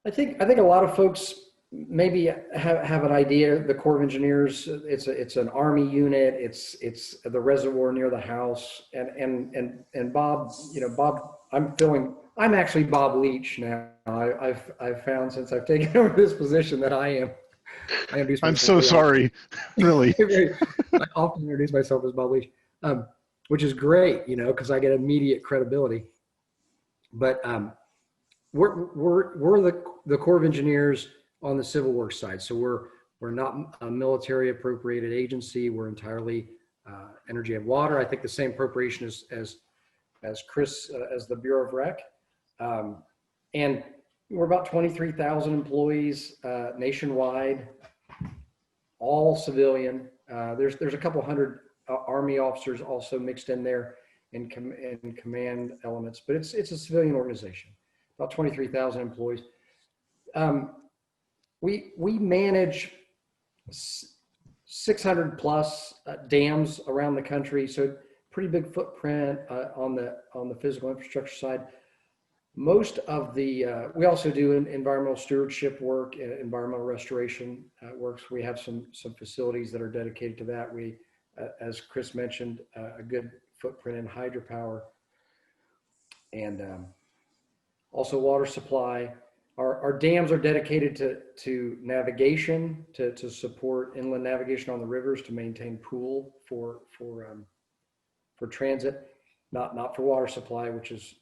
I think a lot of folks maybe have an idea. The Corps of Engineers, it's an Army unit. It's the reservoir near the house. And Bob, Bob, I'm actually Bob Leach now. I've found since I've taken over this position that I introduce I'm myself so very often. sorry, really. I often introduce myself as Bob Leach, which is great, because I get immediate credibility. But we're the Corps of Engineers on the civil works side. So we're not a military appropriated agency. We're entirely energy and water. I think the same appropriation as Chris, as the Bureau of Rec. And we're about 23,000 employees nationwide, all civilian. There's a couple hundred Army officers also mixed in there in command elements, but it's a civilian organization, about 23,000 employees. We manage 600 plus dams around the country, so pretty big footprint on the physical infrastructure side. Most of we also do environmental stewardship work, environmental restoration works. We have some facilities that are dedicated to that. We, as Chris mentioned, a good footprint in hydropower, and also water supply. Our dams are dedicated to navigation, to support inland navigation on the rivers, to maintain pool for transit, not for water supply, which is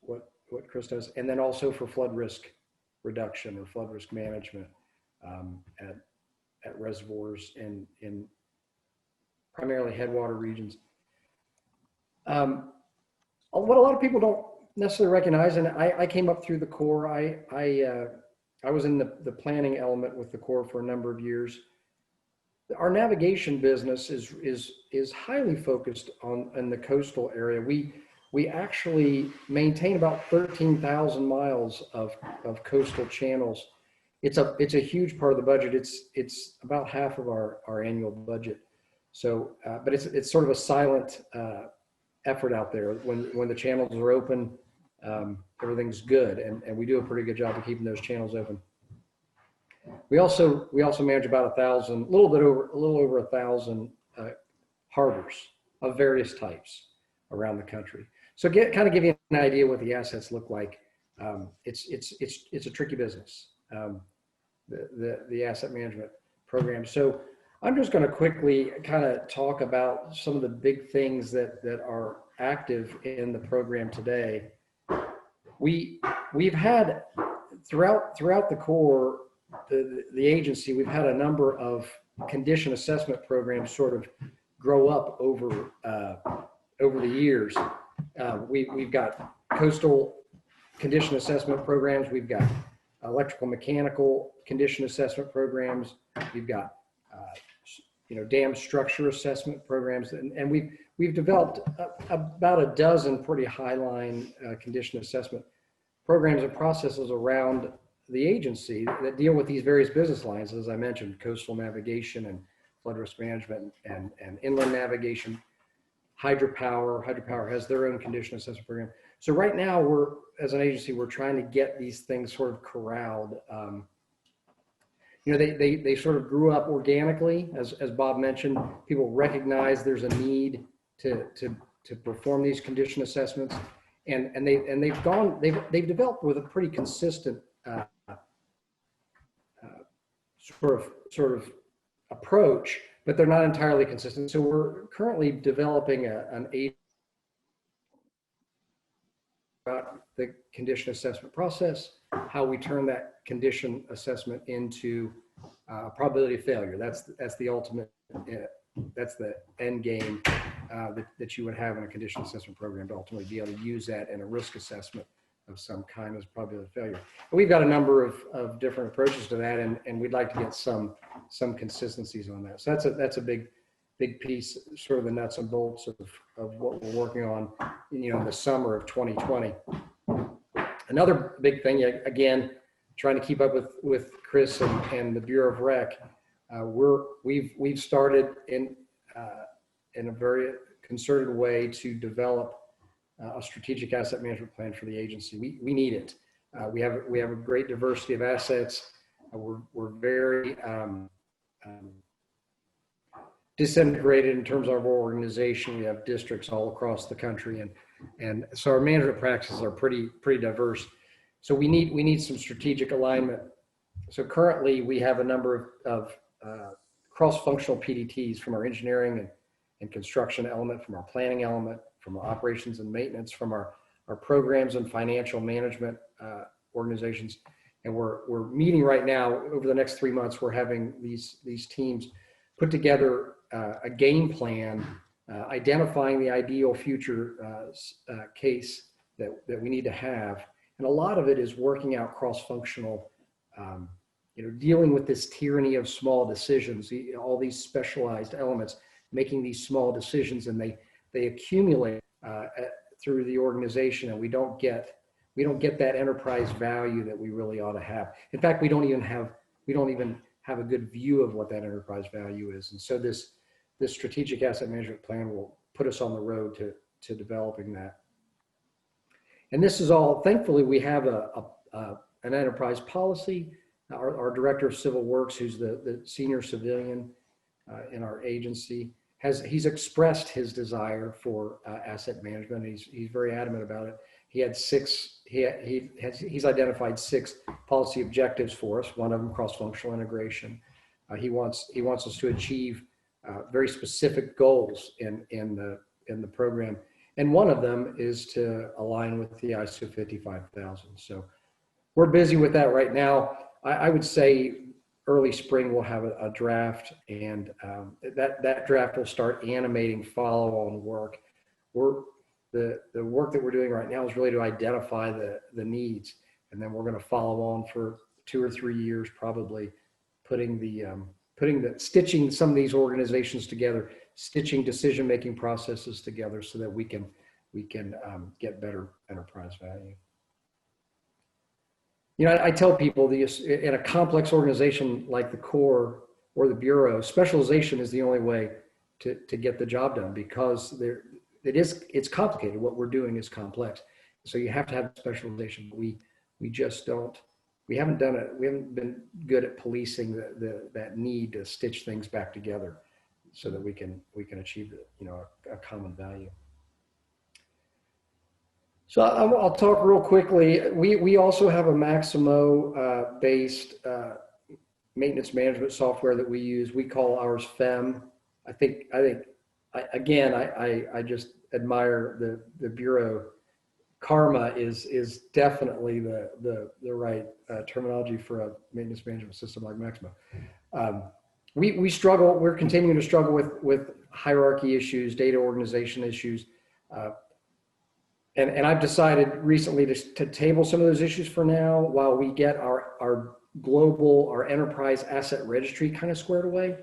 what Chris does, and then also for flood risk reduction or flood risk management at reservoirs in primarily headwater regions. What a lot of people don't necessarily recognize, and I came up through the Corps. I was in the planning element with the Corps for a number of years. Our navigation business is highly focused in the coastal area. We actually maintain about 13,000 miles of coastal channels. It's a huge part of the budget. It's about half of our annual budget. So, but it's sort of a silent effort out there. When the channels are open, everything's good, and we do a pretty good job of keeping those channels open. We also manage about a little over 1,000 harbors of various types around the country. So kind of give you an idea what the assets look like. It's a tricky business, the asset management program. So I'm just going to quickly kind of talk about some of the big things that are active in the program today. We've had throughout the Corps, the agency, we've had a number of condition assessment programs sort of grow up over the years. We've got coastal condition assessment programs. We've got electrical mechanical condition assessment programs. We've got dam structure assessment programs, and we've developed about a dozen pretty highline condition assessment programs and processes around the agency that deal with these various business lines, as I mentioned: coastal navigation and flood risk management and inland navigation. Hydropower has their own condition assessment program. So right now, as an agency, we're trying to get these things sort of corralled. They sort of grew up organically, as Bob mentioned. People recognize there's a need to perform these condition assessments, and they've developed with a pretty consistent sort of approach, but they're not entirely consistent. So we're currently developing an aid about the condition assessment process, how we turn that condition assessment into probability of failure. That's the ultimate, that's the end game that you would have in a condition assessment program, to ultimately be able to use that in a risk assessment of some kind as probability of failure. And we've got a number of different approaches to that, and we'd like to get some consistencies on that. So that's a big piece, sort of the nuts and bolts of what we're working on, in the summer of 2020. Another big thing, again, trying to keep up with Chris and the Bureau of Rec. We've started in a very concerted way to develop a strategic asset management plan for the agency. We need it. We have a great diversity of assets. We're very disintegrated in terms of our organization. We have districts all across the country, and so our management practices are pretty diverse. So we need some strategic alignment. So currently we have a number of cross-functional PDTs from our engineering and construction element, from our planning element, from our operations and maintenance, from our programs and financial management organizations. And we're meeting right now. Over the next 3 months, we're having these teams put together a game plan, identifying the ideal future case that we need to have. And a lot of it is working out cross-functional, dealing with this tyranny of small decisions, all these specialized elements, making these small decisions, and they accumulate through the organization, and we don't get that enterprise value that we really ought to have. In fact, we don't even have a good view of what that enterprise value is. And so this strategic asset management plan will put us on the road to developing that. And this is all, thankfully, we have an enterprise policy. Our director of civil works, who's the senior civilian in our agency, he's expressed his desire for asset management. He's very adamant about it. He's identified 6 policy objectives for us. One of them, cross-functional integration. He wants us to achieve very specific goals in the program, and one of them is to align with the ISO 55000. So we're busy with that right now. I would say early spring we'll have a draft, and that draft will start animating follow-on work. The work that we're doing right now is really to identify the needs, and then we're going to follow on for 2 or 3 years, probably stitching some of these organizations together, stitching decision-making processes together so that we can get better enterprise value. I tell people in a complex organization like the Corps or the Bureau, specialization is the only way to get the job done, because it's complicated. What we're doing is complex. So you have to have specialization. We just don't. We haven't done it. We haven't been good at policing that need to stitch things back together so that we can achieve a common value. So I'll talk real quickly. We also have a Maximo based maintenance management software that we use. We call ours FEM. I just admire the Bureau. Karma is definitely the right terminology for a maintenance management system like Maximo. We struggle. We're continuing to struggle with hierarchy issues, data organization issues. And I've decided recently to table some of those issues for now while we get our enterprise asset registry kind of squared away.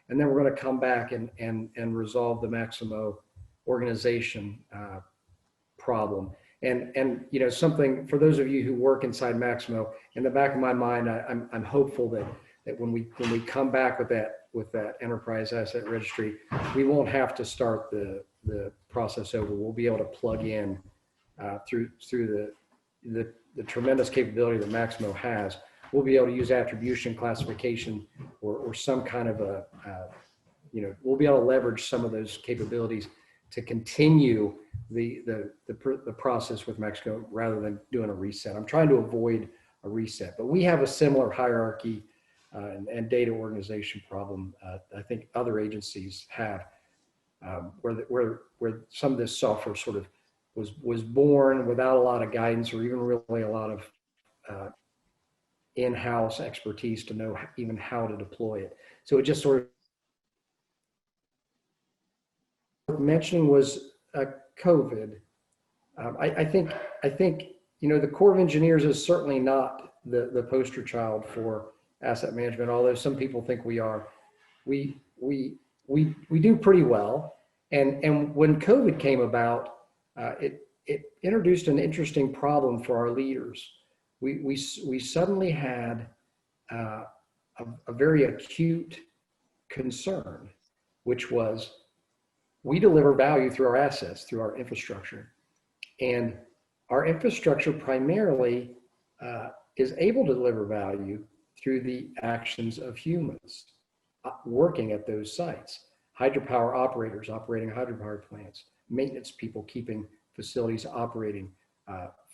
And then we're going to come back and resolve the Maximo organization problem. And something for those of you who work inside Maximo, in the back of my mind, I'm hopeful that when we come back with that enterprise asset registry, we won't have to start the process over. We'll be able to plug in through the tremendous capability that Maximo has. We'll be able to use attribution classification or some kind of we'll be able to leverage some of those capabilities to continue the process with Maximo rather than doing a reset. I'm trying to avoid a reset, but we have a similar hierarchy and data organization problem. I think other agencies have where some of this software sort of was born without a lot of guidance or even really a lot of in-house expertise to know even how to deploy it. So it just sort of mentioning was COVID. I think the Corps of Engineers is certainly not the poster child for asset management, although some people think we are. We do pretty well, and when COVID came about, it introduced an interesting problem for our leaders. We suddenly had a very acute concern, which was we deliver value through our assets, through our infrastructure. And our infrastructure primarily is able to deliver value through the actions of humans working at those sites. Hydropower operators operating hydropower plants, maintenance people keeping facilities operating,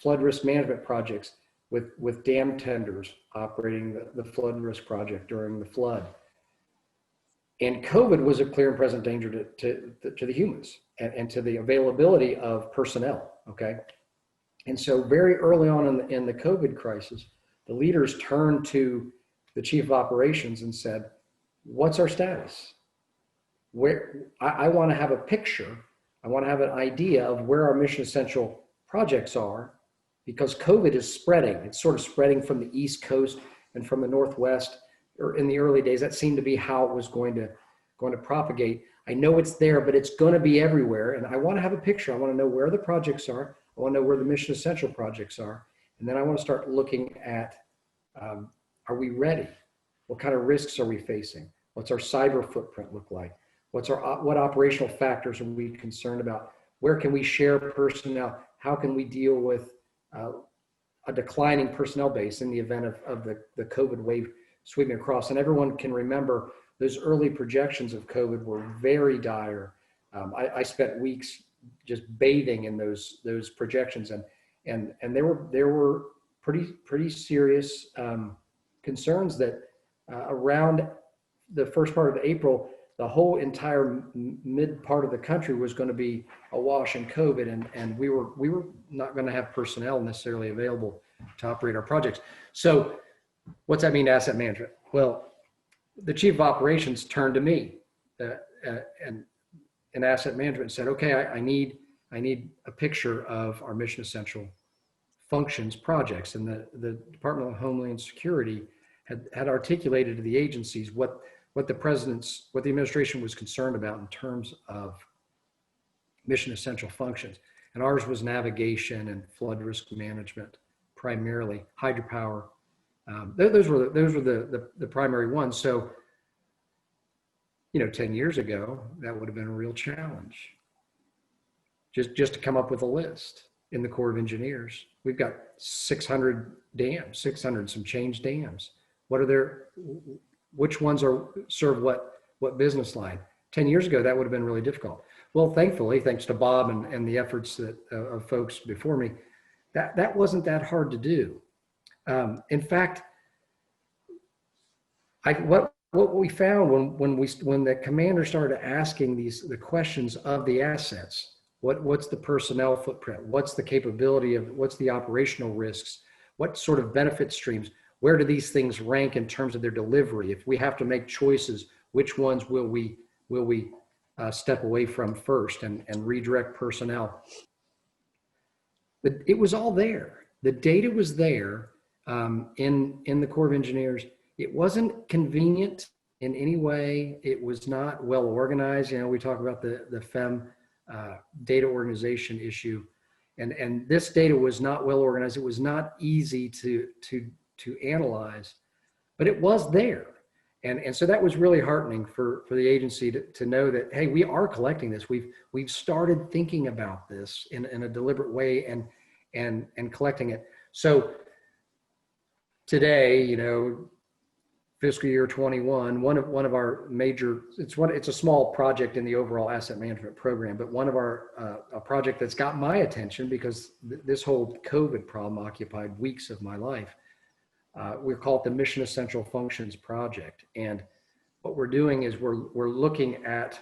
flood risk management projects with dam tenders operating the flood risk project during the flood. And COVID was a clear and present danger to the humans and to the availability of personnel, okay? And so very early on in the COVID crisis, the leaders turned to the chief of operations and said, what's our status? I want to have a picture. I want to have an idea of where our mission essential projects are, because COVID is spreading. It's sort of spreading from the East Coast and from the Northwest. Or in the early days, that seemed to be how it was going to propagate. I know it's there, but it's going to be everywhere. And I want to have a picture. I want to know where the projects are. I want to know where the mission essential projects are. And then I want to start looking at, are we ready? What kind of risks are we facing? What's our cyber footprint look like? What operational factors are we concerned about? Where can we share personnel? How can we deal with a declining personnel base in the event of the COVID wave sweeping across? And everyone can remember those early projections of COVID were very dire. I spent weeks just bathing in those projections, and there were pretty serious concerns that around the first part of April, the whole entire mid part of the country was going to be awash in COVID, and we were not going to have personnel necessarily available to operate our projects. So what's that mean to asset management? Well, the chief of operations turned to me and in asset management and said, okay, I need a picture of our mission essential functions projects. And the Department of Homeland Security had articulated to the agencies what the administration was concerned about in terms of mission essential functions. And ours was navigation and flood risk management, primarily hydropower. Those were the primary ones. So, 10 years ago, that would have been a real challenge. Just to come up with a list in the Corps of Engineers. We've got 600 dams, 600 some change dams. Which ones serve what business line? 10 years ago, that would have been really difficult. Well, thankfully, thanks to Bob and the efforts of folks before me, that wasn't that hard to do. In fact, what we found when the commander started asking the questions of the assets, what's the personnel footprint? What's the capability of, what's the operational risks? What sort of benefit streams? Where do these things rank in terms of their delivery? If we have to make choices, which ones will we step away from first and redirect personnel? But it was all there. The data was there in the Corps of Engineers. It wasn't convenient in any way. It was not well organized. We talk about the FEM data organization issue, and this data was not well organized. It was not easy to analyze, but it was there. And so that was really heartening for the agency to know that, hey, we are collecting this. We've started thinking about this in a deliberate way and collecting it. So today, fiscal year 21, one of our major, it's a small project in the overall asset management program, but one of our, a project that's got my attention because this whole COVID problem occupied weeks of my life. We call it the Mission Essential Functions Project. And what we're doing is we're looking at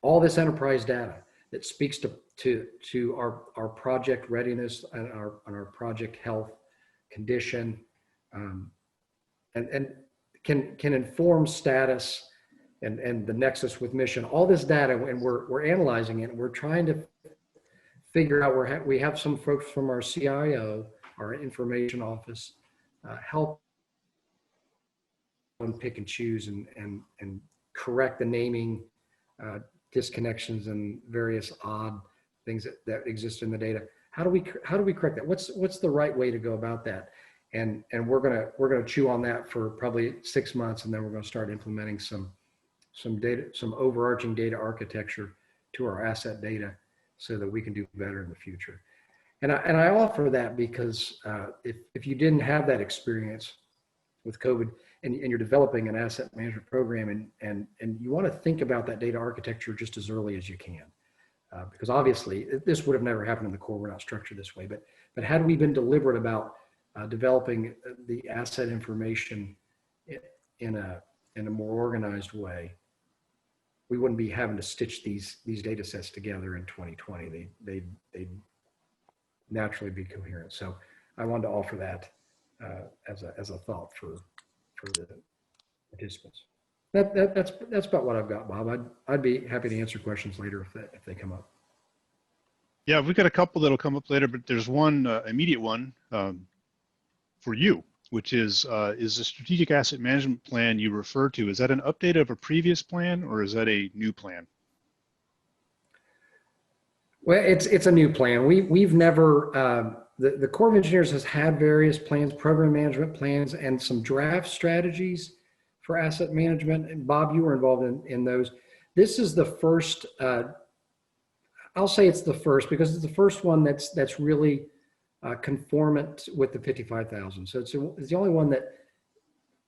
all this enterprise data that speaks to our project readiness and our project health condition, and can inform status and the nexus with mission. All this data, and we're analyzing it, and we're trying to figure out. We have some folks from our CIO, our information office, help and pick and choose and correct the naming disconnections and various odd things that exist in the data. How do we correct that? What's the right way to go about that? And we're gonna chew on that for probably 6 months, and then we're gonna start implementing some overarching data architecture to our asset data so that we can do better in the future. And I offer that because if you didn't have that experience with COVID and you're developing an asset management program and you want to think about that data architecture just as early as you can. Because obviously this would have never happened in the core. We're not structured this way, but had we been deliberate about developing the asset information in a more organized way, we wouldn't be having to stitch these data sets together in 2020. They'd naturally be coherent. So I wanted to offer that as a thought for the participants. That's about what I've got, Bob. I'd be happy to answer questions later if they come up. Yeah, we've got a couple that'll come up later, but there's one immediate one for you, which is the strategic asset management plan you refer to, is that an update of a previous plan or is that a new plan? Well, it's a new plan. We've never, the Corps of Engineers has had various plans, program management plans, and some draft strategies for asset management. And Bob, you were involved in those. This is the first, I'll say it's the first because it's the first one that's really conformant with the 55,000. So it's the only one that,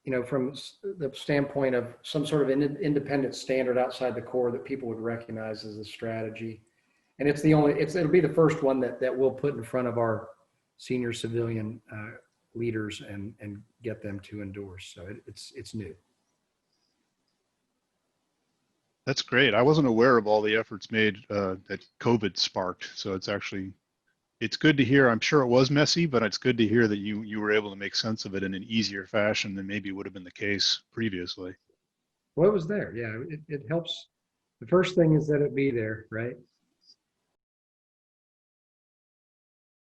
you know, from the standpoint of some sort of independent standard outside the Corps that people would recognize as a strategy. And it's the only, it'll be the first one that we'll put in front of our senior civilian leaders and get them to endorse. So it's new. That's great. I wasn't aware of all the efforts made that COVID sparked. So it's good to hear. I'm sure it was messy, but it's good to hear that you were able to make sense of it in an easier fashion than maybe would have been the case previously. Well, it was there. Yeah, it helps. The first thing is that it be there, right?